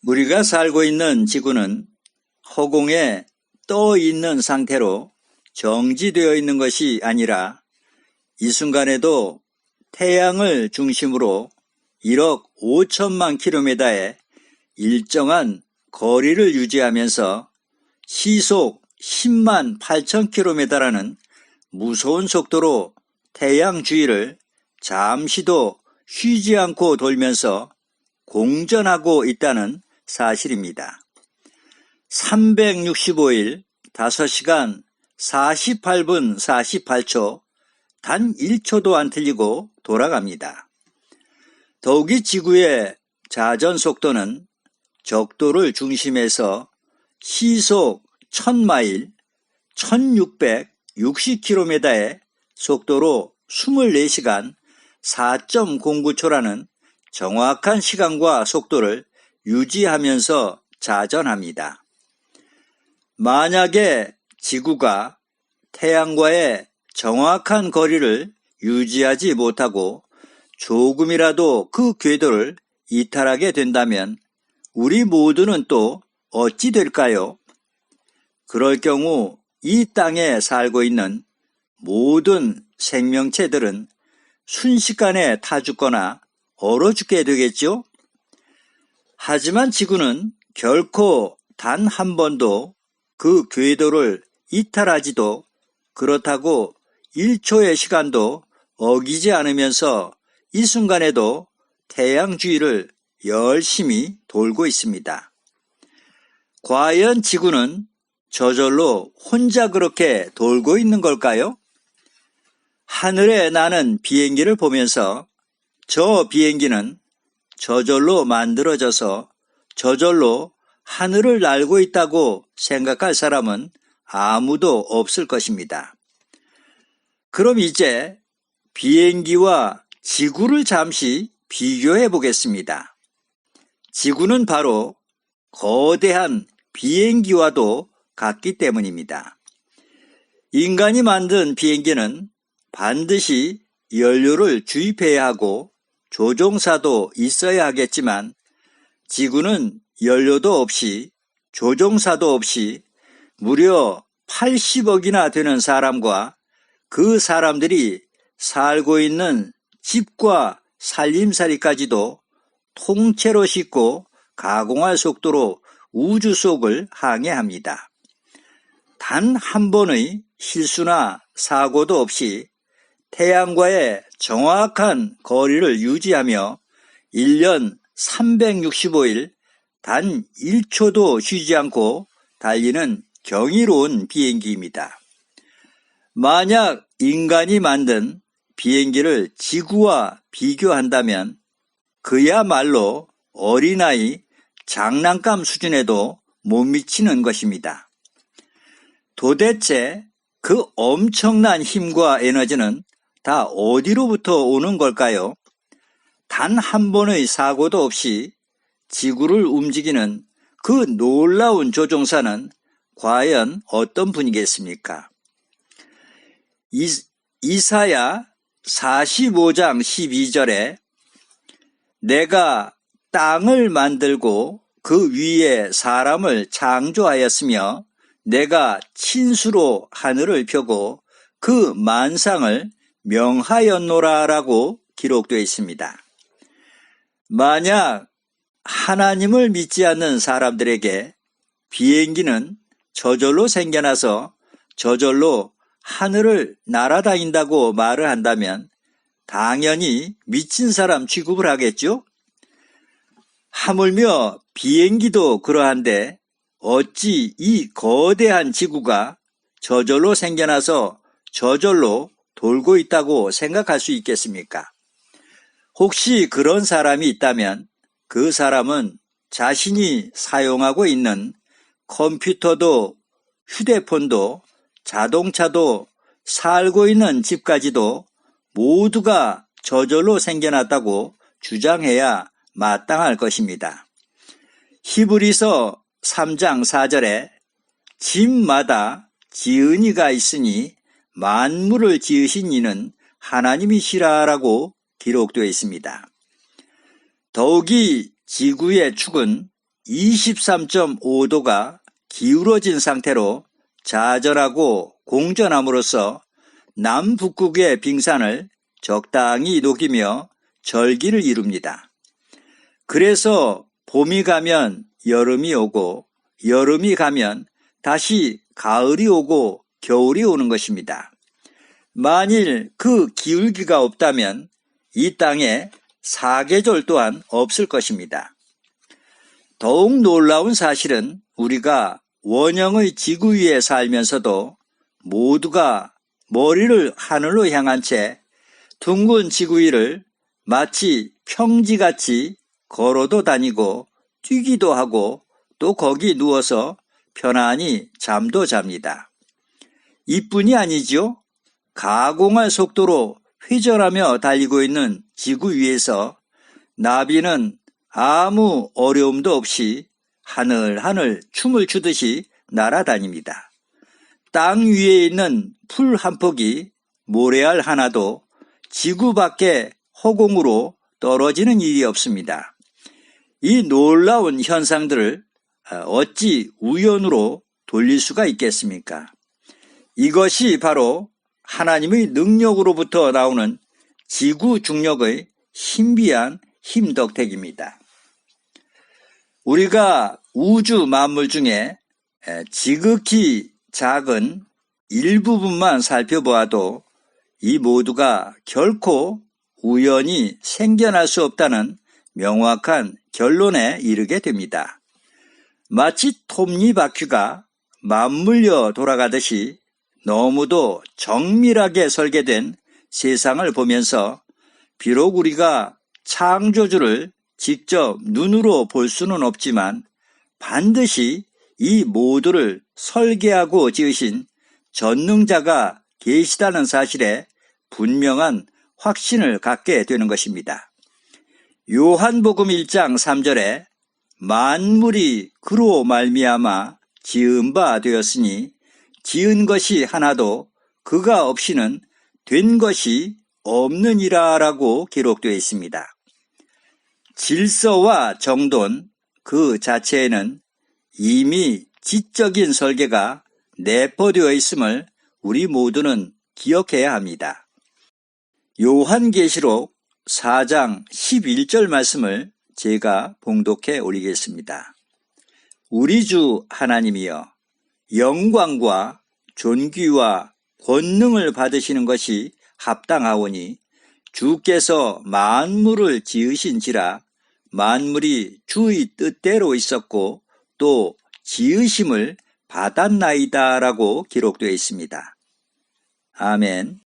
우리가 살고 있는 지구는 허공에 떠 있는 상태로 정지되어 있는 것이 아니라 이 순간에도 태양을 중심으로 1억 5천만 킬로미터의 일정한 거리를 유지하면서 시속 10만 8천 킬로미터라는 무서운 속도로 태양 주위를 잠시도 쉬지 않고 돌면서 공전하고 있다는 사실입니다. 365일 5시간 48분 48초 단 1초도 안 틀리고 돌아갑니다. 더욱이 지구의 자전 속도는 적도를 중심에서 시속 1000마일 1660km의 속도로 24시간 4.09초라는 정확한 시간과 속도를 유지하면서 자전합니다. 만약에 지구가 태양과의 정확한 거리를 유지하지 못하고 조금이라도 그 궤도를 이탈하게 된다면 우리 모두는 또 어찌 될까요? 그럴 경우 이 땅에 살고 있는 모든 생명체들은 순식간에 타 죽거나 얼어 죽게 되겠죠? 하지만 지구는 결코 단 한 번도 그 궤도를 이탈하지도 그렇다고 1초의 시간도 어기지 않으면서 이 순간에도 태양 주위를 열심히 돌고 있습니다. 과연 지구는 저절로 혼자 그렇게 돌고 있는 걸까요? 하늘에 나는 비행기를 보면서 저 비행기는 저절로 만들어져서 저절로 하늘을 날고 있다고 생각할 사람은 아무도 없을 것입니다. 그럼 이제 비행기와 지구를 잠시 비교해 보겠습니다. 지구는 바로 거대한 비행기와도 같기 때문입니다. 인간이 만든 비행기는 반드시 연료를 주입해야 하고 조종사도 있어야 하겠지만 지구는 연료도 없이 조종사도 없이 무려 80억이나 되는 사람과 그 사람들이 살고 있는 집과 살림살이까지도 통째로 싣고 가공할 속도로 우주 속을 항해합니다. 단 한 번의 실수나 사고도 없이 태양과의 정확한 거리를 유지하며 1년 365일 단 1초도 쉬지 않고 달리는 경이로운 비행기입니다. 만약 인간이 만든 비행기를 지구와 비교한다면 그야말로 어린아이 장난감 수준에도 못 미치는 것입니다. 도대체 그 엄청난 힘과 에너지는 다 어디로부터 오는 걸까요? 단 한 번의 사고도 없이 지구를 움직이는 그 놀라운 조종사는 과연 어떤 분이겠습니까? 이사야 45장 12절에 내가 땅을 만들고 그 위에 사람을 창조하였으며 내가 친수로 하늘을 펴고 그 만상을 명하였노라라고 기록되어 있습니다. 만약 하나님을 믿지 않는 사람들에게 비행기는 저절로 생겨나서 저절로 하늘을 날아다닌다고 말을 한다면 당연히 미친 사람 취급을 하겠죠? 하물며 비행기도 그러한데 어찌 이 거대한 지구가 저절로 생겨나서 저절로 돌고 있다고 생각할 수 있겠습니까? 혹시 그런 사람이 있다면 그 사람은 자신이 사용하고 있는 컴퓨터도 휴대폰도 자동차도 살고 있는 집까지도 모두가 저절로 생겨났다고 주장해야 마땅할 것입니다. 히브리서 3장 4절에 집마다 지은 이가 있으니 만물을 지으신 이는 하나님이시라라고 기록되어 있습니다. 더욱이 지구의 축은 23.5도가 기울어진 상태로 자전하고 공전함으로써 남북극의 빙산을 적당히 녹이며 절기를 이룹니다. 그래서 봄이 가면 여름이 오고 여름이 가면 다시 가을이 오고 겨울이 오는 것입니다. 만일 그 기울기가 없다면 이 땅에 사계절 또한 없을 것입니다. 더욱 놀라운 사실은 우리가 원형의 지구 위에 살면서도 모두가 머리를 하늘로 향한 채 둥근 지구 위를 마치 평지같이 걸어도 다니고 뛰기도 하고 또 거기 누워서 편안히 잠도 잡니다. 이뿐이 아니죠. 가공할 속도로 회전하며 달리고 있는 지구 위에서 나비는 아무 어려움도 없이 하늘하늘 춤을 추듯이 날아다닙니다. 땅 위에 있는 풀 한 폭이 모래알 하나도 지구 밖의 허공으로 떨어지는 일이 없습니다. 이 놀라운 현상들을 어찌 우연으로 돌릴 수가 있겠습니까? 이것이 바로 하나님의 능력으로부터 나오는 지구 중력의 신비한 힘덕택입니다. 우리가 우주 만물 중에 지극히 작은 일부분만 살펴보아도 이 모두가 결코 우연히 생겨날 수 없다는 명확한 결론에 이르게 됩니다. 마치 톱니바퀴가 맞물려 돌아가듯이 너무도 정밀하게 설계된 세상을 보면서 비록 우리가 창조주를 직접 눈으로 볼 수는 없지만 반드시 이 모두를 설계하고 지으신 전능자가 계시다는 사실에 분명한 확신을 갖게 되는 것입니다. 요한복음 1장 3절에 만물이 그로 말미암아 지은 바 되었으니 지은 것이 하나도 그가 없이는 된 것이 없느니라 라고 기록되어 있습니다. 질서와 정돈 그 자체에는 이미 지적인 설계가 내포되어 있음을 우리 모두는 기억해야 합니다. 요한계시록 4장 11절 말씀을 제가 봉독해 올리겠습니다. 우리 주 하나님이여 영광과 존귀와 권능을 받으시는 것이 합당하오니 주께서 만물을 지으신지라 만물이 주의 뜻대로 있었고 또 지으심을 받았나이다 라고 기록되어 있습니다. 아멘.